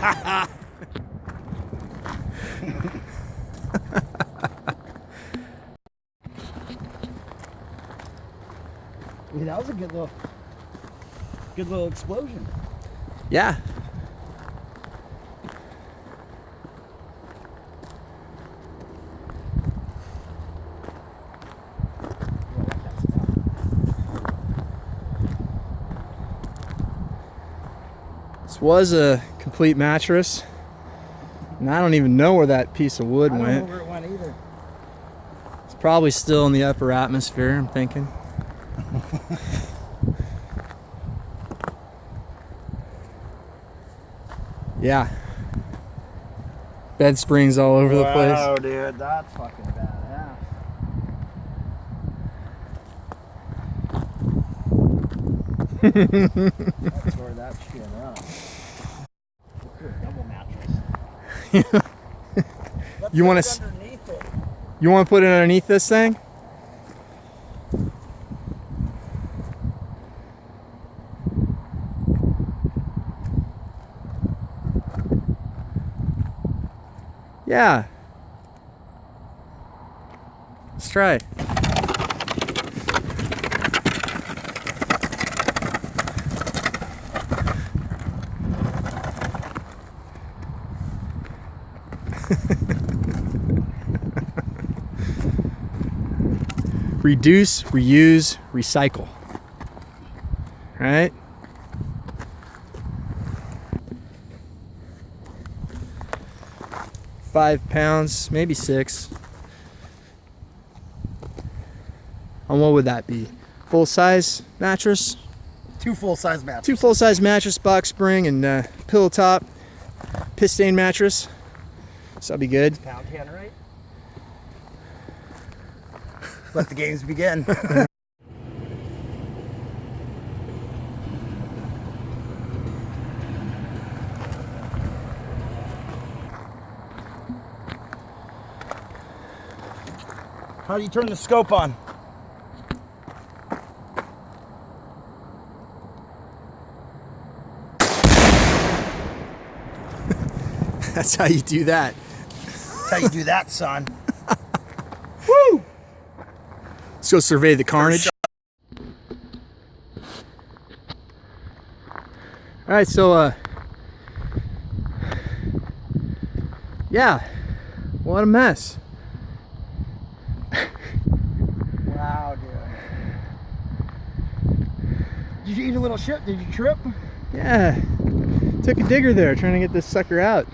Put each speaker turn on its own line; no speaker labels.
Yeah, that was a good little explosion.
Yeah. This was a complete mattress, and I don't even know where that piece of wood went.
I don't know where it went either.
It's probably still in the upper atmosphere, I'm thinking. Yeah. Bed springs all over the place.
Wow, dude, that's fucking badass. Let's tore that shit up. Let's do a double mattress.
You want
to underneath it?
You want to put it underneath this thing? Yeah. Let's try. Reduce, reuse, recycle. Right? £5, maybe 6. And what would that be? Full-size mattress?
2 full-size mattresses.
2 full-size mattress, box spring, and pillow top, piss stain mattress. So that'll be good.
Pound tannerite. Let the games begin. How do you turn the scope on?
That's how you do that.
That's how you do that, son.
Woo! Let's go survey the carnage. Alright, so yeah, what a mess.
Wow, dude. Did you eat a little shit? Did you trip?
Yeah, took a digger there trying to get this sucker out.